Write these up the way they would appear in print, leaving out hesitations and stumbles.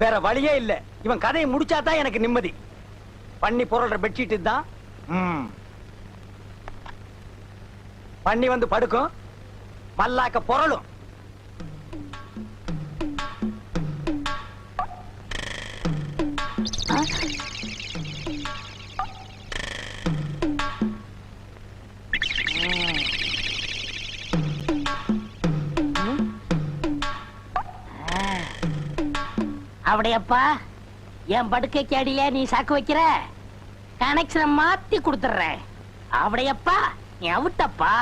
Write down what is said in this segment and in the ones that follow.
வேற வழியே இல்ல. இவன் கதையை முடிச்சாதான் எனக்கு நிம்மதி. பண்ணி பொருள்ற பெட்ஷீட் தான். பண்ணி வந்து படுக்கும், மல்லாக்க பொருளும். அப்படியப்பா, என் படுக்கைக்கு அடியில நீ சாக்கு வைக்கிற, கனெக்ஷனை மாத்தி கொடுத்துறேன். அப்படியப்பா, நீ அவுட்டப்பா.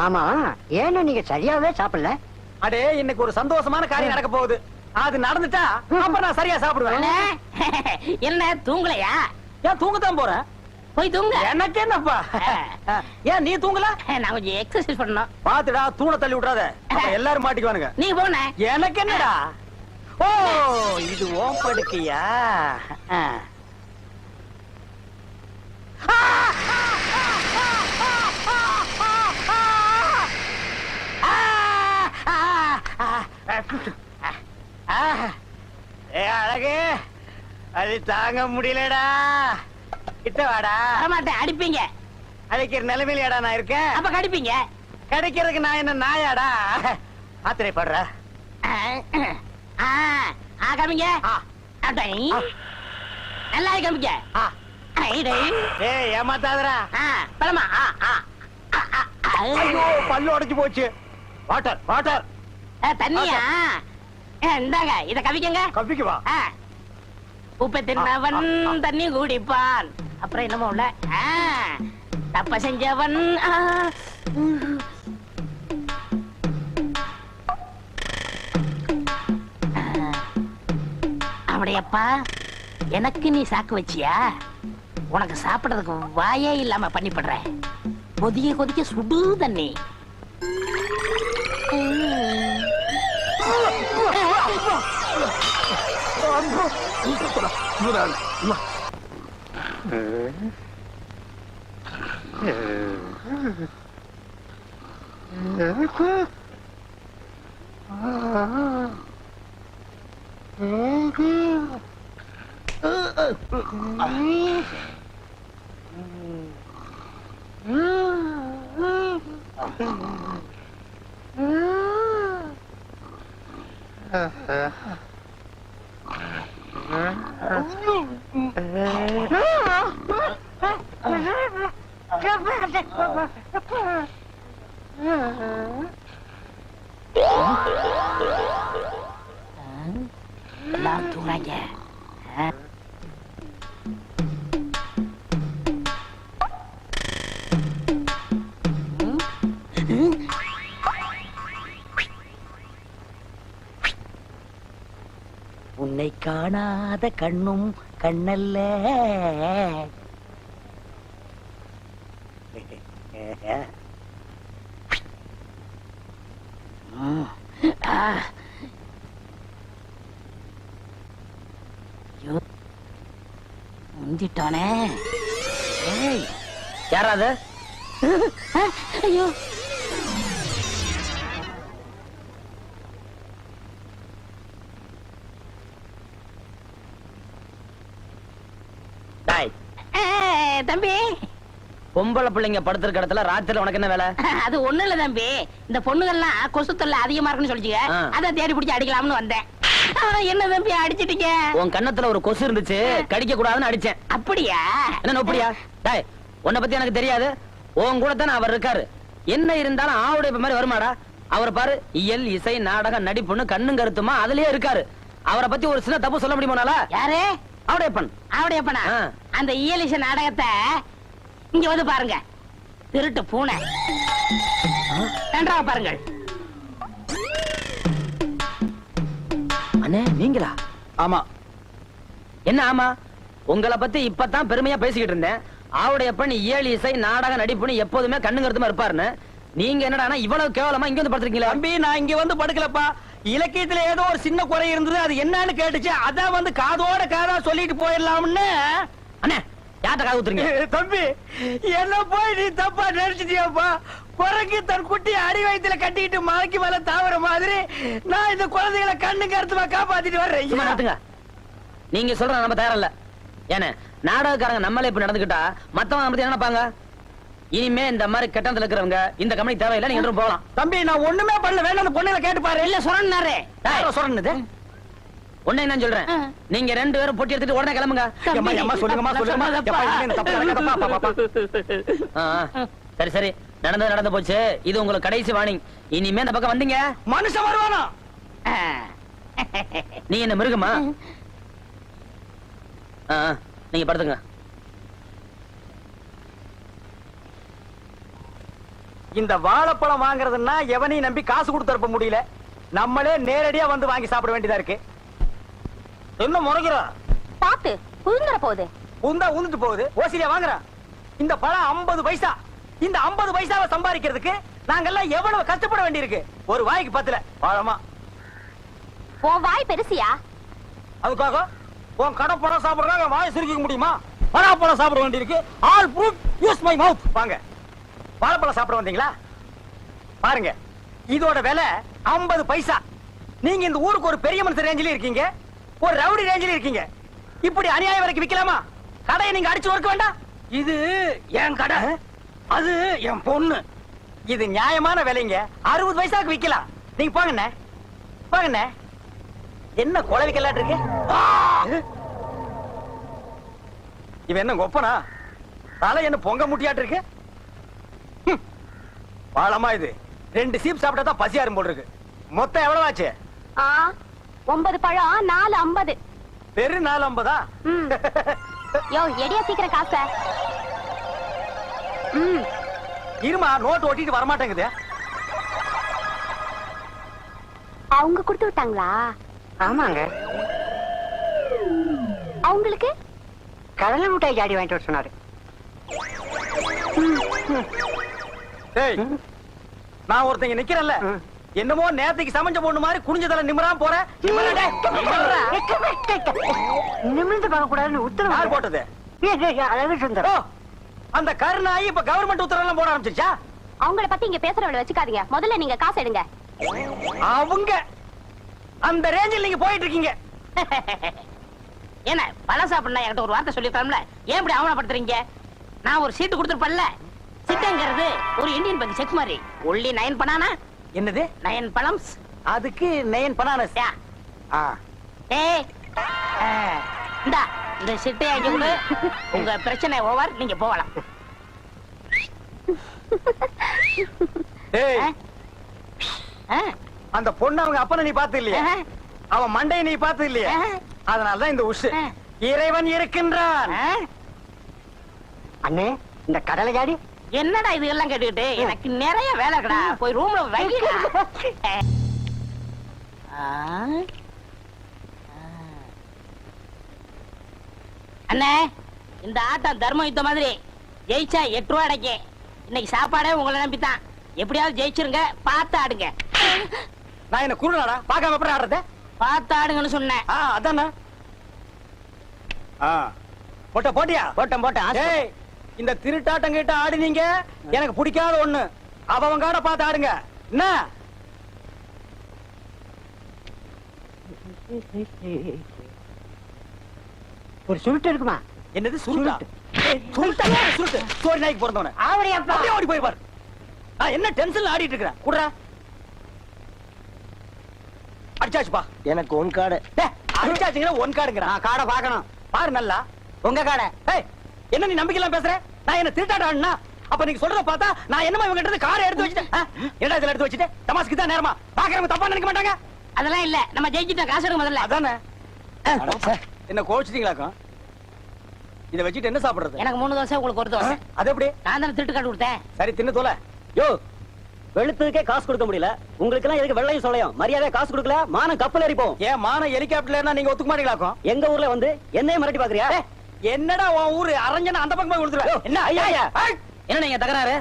ஆமா, ஏன்னு நீங்க சரியாவே சாப்பிடல? அடே, இன்னைக்கு ஒரு சந்தோஷமான காரியம் நடக்க போகுது. அது நடந்துட்டா அப்ப நான் சரியா சாப்பிடுவேன். என்ன தூங்கலையா? ஏன் தூங்கத்தான் போறேன். போய் தூங்க. எனக்கு என்னப்பா? ஏன் நீ தூங்கல? நான் கொஞ்சம் எக்ஸசைஸ் பண்ணணும். பாத்துடா, தூண தள்ளி விட்டுறாத, எல்லாரும் மாட்டிக்குவானுங்க. நீ போன. எனக்கு என்னடா? ஓ, இது ஓம் படுக்கையா? அழகு, அது தாங்க முடியலடா. கிட்ட வாடா. வரமாட்டேன், அடிப்பீங்க. அடிக்கிற நிலைமையிலடா நான் இருக்கேன். அப்ப கடிப்பீங்க. கிடைக்கிறதுக்கு நான் என்ன நாயாடா? ஆத்திரைப்படுற. காமிங்க. நல்லா காமிக்க. ஏய், ஏமாத்தாதடா. பழமா. ஐயோ, பல்லு உடைச்சு போச்சு. Water water. தண்ணியா? இந்தாங்க, இத கவிக்கங்க. கவிக்கு வா. உப்பை தின்னவன் தண்ணி குடிப்பான். அப்புறம் என்னமோ உள்ள தப்ப செஞ்சவன். அப்படியப்பா, எனக்கு நீ சாக்கு வச்சியா? உனக்கு சாப்பிடறதுக்கு வாயே இல்லாம பண்ணிப்படுற. கொதிக்க கொதிக்க சுடு தண்ணி. எல்லாரும் தூங்காங்க. உன்னை காணாத கண்ணும் கண்ணல்ல. முந்திட்டானே. யாராவது? ஐயோ, தம்பி, பொம்பளை பிள்ளைங்க படுத்திருக்க இடத்துல ராத்திரில உனக்கு என்ன வேலை? அது ஒண்ணு இல்ல தம்பி, இந்த பொண்ணுகள்லாம் கொசு தொல்லை அதிகமா இருக்குன்னு சொல்லிச்சுங்க. அத தேடி பிடிச்சி அடிக்கலாம்னு வந்தேன். என்ன தம்பி அடிச்சிட்டீங்க? உன் கண்ணத்துல ஒரு கொசு இருந்துச்சு, கடிக்க கூடாதுன்னு அடிச்சேன். அப்படியா? என்ன அப்படியா? டேய், உன்னை பத்தி எனக்கு தெரியாது. உன் கூட தானே அவர் இருக்காரு. என்ன இருந்தாலும் ஆவுடைய மாதிரி வருமாடா? அவரை பாரு, இயல் இசை நாடகம் நடிப்புன்னு கண்ணும் கருத்துமா அதுலயே இருக்காரு. அவரை பத்தி ஒரு சின்ன தப்பு சொல்ல முடியுமானால? யாரு? அவடையப்பன். அவடையப்பனா? அந்த இயல் இசை நாடகத்தை இங்க வந்து பாருங்க. திருட்டு பூனை. நன்றாக பாருங்கள். அண்ணே, நீங்களா? ஆமா. என்ன ஆமா? உங்களை பத்தி இப்பதான் பெருமையா பேசிக்கிட்டு இருந்தேன். ஆவுடையப்பன் இயல் இசை நாடக நடிப்புன்னு எப்போதுமே கண்ணுங்கருத்துமா இருப்பாருன்னு. நீங்க என்னடா இவ்வளவு கேவலமா இங்க வந்து படுத்துருக்கீங்களா? தம்பி, நான் இங்க வந்து படுக்கலப்பா. இலக்கியத்துல ஏதோ ஒரு சின்ன குறை இருந்தது, அது என்னன்னு கேட்டுச்சு. அதான் வந்து காதோட காதா சொல்லிட்டு போயிடலாம்னு. அண்ணே, யார்கிட்ட காது குத்துறீங்க? தம்பி என்ன போய் நீ தப்பா நினைச்சிட்டியாப்பா? குரங்கு தன் குட்டி அடி வயித்துல கட்டிக்கிட்டு மலைக்கு மேல தாவற மாதிரி நான் இந்த குழந்தைகளை கண்ணு கருத்துமா காப்பாத்திட்டு சும்மா வர்றேன். நடத்துங்க. நீங்க சொல்ற நம்ம தயாரில்ல. ஏன்னா நாடகக்காரங்க நம்மளே இப்ப நடந்துக்கிட்டா மத்தவங்க நம்ம என்ன நினைப்பாங்க? இனிமே இந்த மாதிரி கெட்டத்துல இருக்கிறவங்க இந்த கம்பெனி தேவையில்லை, நீங்க என்றும் போகலாம். தம்பி நான் ஒண்ணுமே பண்ணல, வேணும் அந்த பொண்ணுங்களை கேட்டு பாரு. இல்ல சொன்னாரே. சொன்னது ஒண்ணு என்ன சொல்றேன், நீங்க 2 பேரும் பொட்டி எடுத்துட்டு உடனே கிளம்புங்க. சொல்லுங்கம்மா சொல்லுங்கம்மா. எப்பா, இனிமே இந்த தப்பு நடக்காதப்பா, பா, பா, பா. சரி சரி, நடந்து போச்சு. இது உங்களுக்கு கடைசி வார்னிங். இனிமே இந்த பக்கம் வந்தீங்க மனுஷன் வருவானா? நீ என்ன மிருகமா? நீங்க படுத்துங்க. இந்த வாழைப்பழம் வாங்குறதுன்னா எவனையும் நம்பி காசு கொடுத்து அனுப்ப முடியல. நம்மளே நேரடியா வந்து வாங்கி சாப்பிட வேண்டியதா இருக்கு. என்ன முறைகிற? பாத்து புழுந்துற போகுது. உந்தா உந்துட்டு போகுது. ஓசிலியா வாங்குறான். இந்த பழம் 50 பைசா. இந்த 50 பைசாவை சம்பாதிக்கிறதுக்கு நாங்கெல்லாம் எவ்வளவு கஷ்டப்பட வேண்டியிருக்கு. ஒரு வாய்க்கு பத்தல பழமா. உன் வாய் பெருசியா? அதுக்காக உன் கடை பழம் சாப்பிடுறாங்க வாய் சுருக்கிக்க முடியுமா? பழம் சாப்பிட வேண்டியிருக்கு. All fruit use my mouth. வாங்க, வாழைப்பழம் சாப்பிட வந்தீங்களா? பாருங்க, இதோட விலை 50 பைசா. நீங்க இந்த ஊருக்கு ஒரு பெரிய மனுஷன் ரேஞ்சில இருக்கீங்க, ஒரு ரவுடி ரேஞ்சில இருக்கீங்க. இப்படி அநியாயம் வரைக்கும் விக்கலாமா? கடையை நீங்க அடிச்சு ஒர்க்க வேண்டாம். இது என் கடை, அது என் பொண்ணு. இது நியாயமான விலைங்க. 60 பைசாக்கு விக்கலாம். நீங்க போங்கண்ணே, போங்கண்ணே. என்ன கொலை விக்கலாட்டு இருக்கு? இவன் என்ன கொப்பனா? தலை என்ன பொங்க முட்டியாட்டு இருக்கு? பாலமா இது 2 சீப் சாப்பிட்டா தான் பசியாரும் போல் இருக்கு. மொத்தம் எவ்வளவு ஆச்சு? 9 பழம் 4.50. வெறும் 4.50. யோ எடியா சீக்கிரம் காச. இருமா, நோட்டு ஒட்டிட்டு வரமாட்டேங்குது. அவங்க கொடுத்து விட்டாங்களா? ஆமாங்க, அவங்களுக்கு கடலை மிட்டாய் ஜாடி வாங்கிட்டு வர சொன்னாரு. டேய், நான் ஒருத்தங்க நிக்கிறேன்ல, என்னமோ நேத்துக்கு சமைஞ்ச பொண்ணு மாதிரி குனிஞ்சதல நிமிராம போற. நிமிர்ந்து பார்க்க கூடாதுன்னு உத்தரவு யார் போட்டது? அழகு சுந்தரம். ஓ, அந்த கருணாயி இப்ப கவர்மெண்ட் உத்தரவு எல்லாம் போட ஆரம்பிச்சிருச்சா? அவங்கள பத்தி இங்க பேசுறவள வச்சுக்காதீங்க. முதல்ல நீங்க காசு எடுங்க. அவங்க அந்த ரேஞ்சில் நீங்க போயிட்டு இருக்கீங்க. என்ன பழம் சாப்பிடணும் என்கிட்ட ஒரு வார்த்தை சொல்லிருக்கலாம்ல? ஏன் இப்படி அவமானப்படுத்துறீங்க? நான் ஒரு சீட்டு கொடுத்துருப்பேன்ல. சிட்டங்கிறது ஒரு இந்தியன் பேங்க் செக் மாதிரி. Only 9 banana. என்னது 9 பழம்ஸ். அதுக்கு 9 பனானஸ். ஏய், இந்தா இந்த சிட்டை அங்க கொடு. உங்க பிரச்சனை ஓவர், நீங்க போகலாம். டேய், அந்த பொண்ணு அவங்க அப்பனை நீ பார்த்து இல்லையா? அவன் மண்டையை நீ பார்த்து இல்லையா? அதனாலதான் இந்த உஷு. இறைவன் இருக்கின்றான். அண்ணே, இந்த கடலை ஜாடி என்னடா இது எல்லாம் கேட்டுக்கிட்டு? எனக்கு நிறைய வேலை இருக்கடா. போய் ரூம்ல வைக்கடா. அண்ணே, இந்த ஆட்டம் தர்ம யுத்த மாதிரி. ஜெயிச்சா 8 ரூபா அடைக்க. இன்னைக்கு சாப்பாடே உங்களை நம்பித்தான். எப்படியாவது ஜெயிச்சிருங்க, பார்த்து ஆடுங்க. நான் என்ன குருநாடா? பார்க்காம எப்படி ஆடுறது? பார்த்து ஆடுங்கன்னு சொன்னேன். அதானே. போட்டியா? போட்டேன். ஏய், இந்த திருட்டாட்டம் கிட்ட ஆடுனீங்க எனக்கு பிடிக்காத ஒண்ணு. அவங்க காட பார்த்து ஆடுங்க. என்ன ஒரு சுருட்டு இருக்குமா? என்னது சுருட்டா? சுருட்டா? சுருட்டு சோரி நாய்க்கு பிறந்தவன அப்படியே ஓடி போய் பாரு. என்ன டென்ஷன்ல ஆடிட்டு இருக்கிறேன். குடுறா. அடிச்சாச்சுப்பா. எனக்கு ஒன் கார்டு. அடிச்சாச்சுங்கன்னா ஒன் கார்டுங்கிற. காடை பார்க்கணும். பாரு நல்லா உங்க காடை. என்ன நீ நம்பிக்கை எல்லாம் பேசுற? நான் என்ன திருட்டாடா? அப்ப நீங்க சொல்றத பார்த்தா நான் என்னமா இவங்க கிட்ட காரை எடுத்து வச்சுட்டேன். என்னடா இதுல எடுத்து வச்சுட்டு தமாஸ்க்கு தான் நேரமா? பாக்குறவங்க தப்பா நினைக்க மாட்டாங்க. அதெல்லாம் இல்ல, நம்ம ஜெயிச்சிட்டோம். காசு எடுங்க முதல்ல. அதானே. என்ன கோவிச்சிட்டீங்களாக்கும்? இத வச்சுட்டு என்ன சாப்பிடுறது? எனக்கு 3 தோசை, உங்களுக்கு 1 தோசை. அது எப்படி? நான் தானே திருட்டு காட்டு கொடுத்தேன். சரி தின்னு தோல. யோ, வெளுத்ததுக்கே காசு கொடுக்க முடியல. உங்களுக்கு எல்லாம் எதுக்கு வெள்ளையும் சொல்லையும்? மரியாதை காசு கொடுக்கல, மானம் கப்பல் ஏறிப்போம். ஏன் மானம் ஹெலிகாப்டர்ல நீங்க ஒத்துக்க மாட்டீங்களாக்கும்? எங்க ஊர்ல வந்து என்னைய மிரட்டி பாக்குறியா? என்னடா உன் ஊரு அரஞ்சனா அந்த பக்கம் போய் கொடுத்துருவேன். என்ன ஐயா? என்ன நீங்க தகராறு?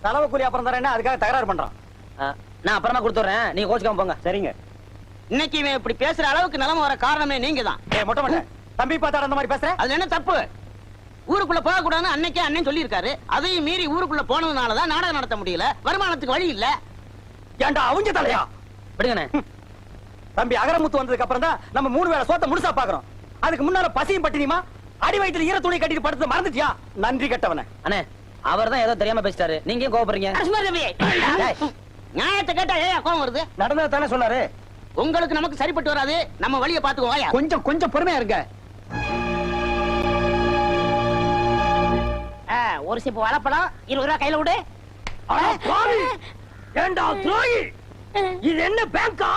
தலைவ கூலி அப்புறம் தரேன்னா அதுக்காக தகராறு பண்றான். நான் அப்புறமா கொடுத்துறேன், நீங்க கோச்சுக்காம போங்க. சரிங்க. இன்னைக்கு இவன் இப்படி பேசுற அளவுக்கு நிலைமை வர காரணமே நீங்க தான். மொட்டை மொட்டை தம்பி பார்த்தா அந்த மாதிரி பேசுற? அது என்ன தப்பு? ஊருக்குள்ள போக கூடாதுன்னு அன்னைக்கே அண்ணன் சொல்லியிருக்காரு. அதையும் மீறி ஊருக்குள்ள போனதுனாலதான் நாடகம் நடத்த முடியல. வருமானத்துக்கு வழி இல்ல. ஏண்டா அவங்க தலையா? விடுங்கண்ணே. தம்பி அகரமுத்து வந்ததுக்கு அப்புறம் தான் நம்ம 3 வேளை சோத்த முழுசா பாக்குறோம். அதுக்கு முன்னால பசியும் பட்டினியுமா அடி வயித்துல ஈர துணி கட்டிட்டு படுத்து மறந்துட்டியா? நன்றி கட்டவன. அண்ணே அவர் தான் ஏதோ தெரியாம பேசிட்டாரு, நீங்க ஏன் கோவப்படுறீங்க? அரசுமார் தம்பி, நியாயத்தை கேட்டா ஏன் கோவம் வருது? நடந்தது தானே சொன்னாரு. உங்களுக்கு நமக்கு சரிப்பட்டு வராது. நம்ம வழியை பாத்துக்குவோம். கொஞ்சம் பொறுமையா இருங்க. ஒரு சிப்பு வாழைப்பழம் 20 ரூபாய் கையில விடு. ஏண்டா துரோகி, இது என்ன பேங்கா?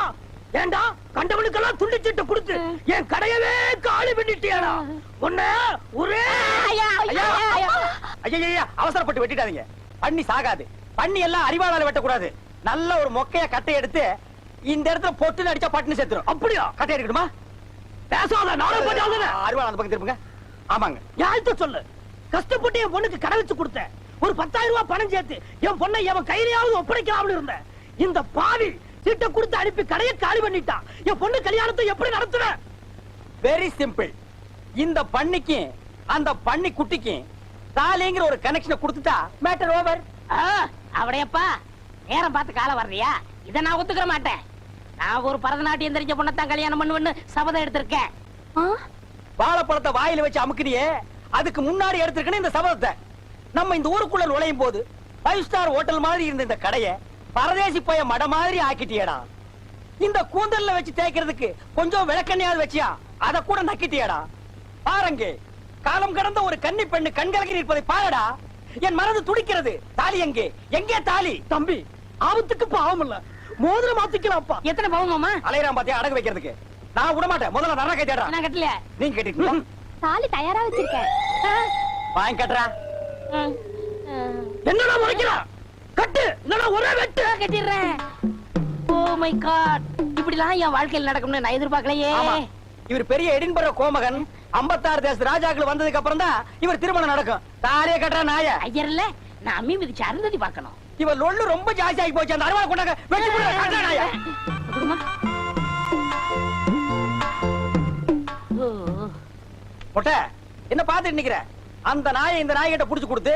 ஏண்டா கண்டவனுக்கெல்லாம் துண்டு சீட்டை கொடுத்து என் கடையவே காலி பண்ணிட்டியாடா? உன்ன ஒரே ஐயா அவசரப்பட்டு வெட்டிட்டாதீங்க. பண்ணி சாகாது. பண்ணி எல்லாம் அறிவாளால வெட்டக்கூடாது. நல்ல ஒரு மொக்கைய கட்டை எடுத்து இந்த இடத்துல பொட்டுன்னு அடிச்சா பட்டுன்னு செத்துரும். அப்படியா? கட்டை எடுக்கணுமா? பேசாத நானும் பண்ணாத. அறிவாள அந்த பக்கம் திரும்புங்க. ஆமாங்க, யார்கிட்ட சொல்லு. கஷ்டப்பட்டு என் பொண்ணுக்கு கடை வச்சு கொடுத்தேன். ஒரு 10,000 ரூபாய் பணம் சேர்த்து என் பொண்ணை எவன் கையிலையாவது ஒப்படைக்கலாம்னு இருந்தேன். இந்த பாவி சீட்டை கொடுத்து அனுப்பி கடையை காலி பண்ணிட்டான். என் பொண்ணு கல்யாணத்தை எப்படி நடத்துவேன்? Very simple. இந்த பண்ணிக்கு அந்த பண்ணி குட்டிக்கு தாலிங்கிற ஒரு கனெக்ஷனை கொடுத்துட்டா மேட்டர் ஓவர். அவடையப்பா, நேரம் பார்த்து காலம் வர்றியா? இதை நான் ஒத்துக்கிற மாட்டேன். நான் ஒரு பரதநாட்டியம் தெரிஞ்ச பொண்ணத்தான் கல்யாணம் பண்ணுவேன்னு சபதம் எடுத்திருக்கேன். வாழைப்பழத்தை வாயில வச்சு அமுக்குனியே, அதுக்கு முன்னாடி எடுத்திருக்கணும் இந்த சபதத்தை. நம்ம இந்த ஊருக்குள்ள நுழையும் போது 5 ஸ்டார் ஹோட்டல் மாதிரி இருந்த இந்த கடையை பரதேசி போய மட மாதிரி ஆக்கிட்டியடா. இந்த கூந்தல்ல வச்சு தேய்க்கிறதுக்கு கொஞ்சம் விளக்கண்ணையாவது வச்சியா, அத கூட நக்கிட்டியடா. பாருங்க, காலம் கடந்த ஒரு கன்னி பெண்ணு கண்கலக்கி நிற்பதை பாருடா. என் மனது துடிக்கிறது. தாலி எங்கே? எங்கே தாலி? தம்பி, ஆபத்துக்கு பாவம் இல்ல, மோதிரம் மாத்திக்கலாம்ப்பா. எத்தனை பவுன் அலையறான் பாத்தியா அடகு வைக்கிறதுக்கு. நான் விட மாட்டேன். முதல்ல நரா கை தேடுறா. நான் கட்டல. நீங்க கட்டிட்டீங்களா? தாலி தயாரா வச்சிருக்கேன். வாங்கி கட்டுறா. என்னடா முறைக்கிறா? கட்டு, இல்லனா ஒரே வெட்டு. கட்டிடுறேன். ஓ மை காட், இப்படிலாம் என் வாழ்க்கையில் நடக்கும்னு நான் எதிர்பார்க்கலையே. ஆமா, இவர் பெரிய எடின்பரோ கோமகன் 56 தேச ராஜாக்கள் வந்ததுக்கு அப்புறம் தான் இவர் திருமணம் நடக்கும். தாலியே கட்டுறா நாய. ஐயர்ல, நான் அம்மி மிதிச்சு அருந்ததி பார்க்கணும். இவர் லொள்ளு ரொம்ப ஜாஸ்தி ஆகி போச்சு. அந்த அருவா கொண்டாங்க. வெட்டி போடு, கட்டுறா நாய. மொட்டை, என்ன பாத்துட்டு நிக்கிற? அந்த நாயை இந்த நாய்கிட்ட புடிச்சு கொடுத்து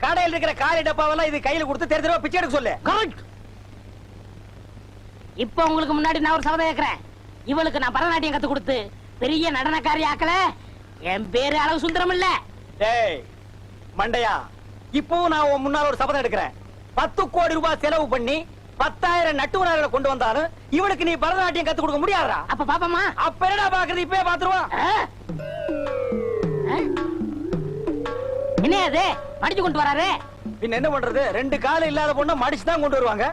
கடையில் இருக்கிற காலி டப்பாவெல்லாம் இது கையில கொடுத்து தெரு தெருவா பிச்சை எடுக்க சொல்லு. இப்ப உங்களுக்கு முன்னாடி நான் ஒரு சபதம் கேட்கிறேன். இவளுக்கு நான் பரதநாட்டியம் கத்து கொடுத்து பெரிய நடனக்காரி ஆக்கல. என் பேரு அளவு சுந்தரம் இல்ல. டேய் மண்டையா, இப்பவும் நான் உன் முன்னால ஒரு சபதம் எடுக்கிறேன். 10 கோடி ரூபாய் செலவு பண்ணி 10,000 நட்டுவனார்களை கொண்டு வந்தாலும் இவனுக்கு நீ பரதநாட்டியம் கத்து கொடுக்க முடியாதா? அப்ப பாப்பமா. அப்ப என்னடா பாக்குறது? இப்பவே பாத்துருவான். என்ன அது மடிச்சு கொண்டு வராரு? பின்ன என்ன பண்றது? 2 கால் இல்லாத பொண்ண மடிச்சு தான் கொண்டு வருவாங்க.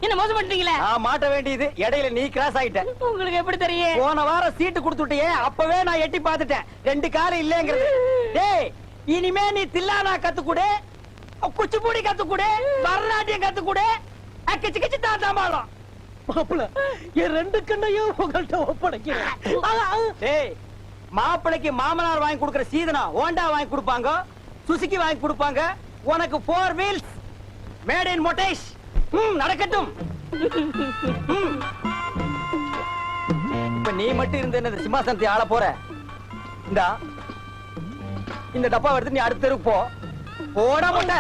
என்ன மோசம் பண்றீங்களே? மாட்ட வேண்டியது. இடையில நீ கிராஸ் ஆயிட்ட. உங்களுக்கு எப்படி தெரியும்? போன வாரம் சீட்டு கொடுத்துட்டியே, அப்பவே நான் எட்டி பார்த்துட்டேன் 2 கால் இல்லங்கிறது. டேய், இனிமே நீ தில்லானா கத்துக்கூட, குச்சிப்புடி கத்துக்கூட, பரதநாட்டியம் கத்துக்கூட, கிச்சு கிச்சு தாத்தா மாடம். மாப்பிள, என் 2 கண்ணையும் உங்கள்ட்ட ஒப்படைக்கிறேன். டேய், மாப்பிளைக்கு மாமனார் வாங்கி கொடுக்கிற சீதனா ஹோண்டா வாங்கி கொடுப்பாங்க, சுசுகி வாங்கி கொடுப்பாங்க. உனக்கு 4 வீல்ஸ் மேட் இன் மொட்டேஷ். நடக்கட்டும். இப்ப நீ மட்டும் இருந்த இந்த சிம்மாசனத்தை ஆள போற. இந்த டப்பா எடுத்து நீ அடுத்த தெருக்கு போ. போட மாட்ட.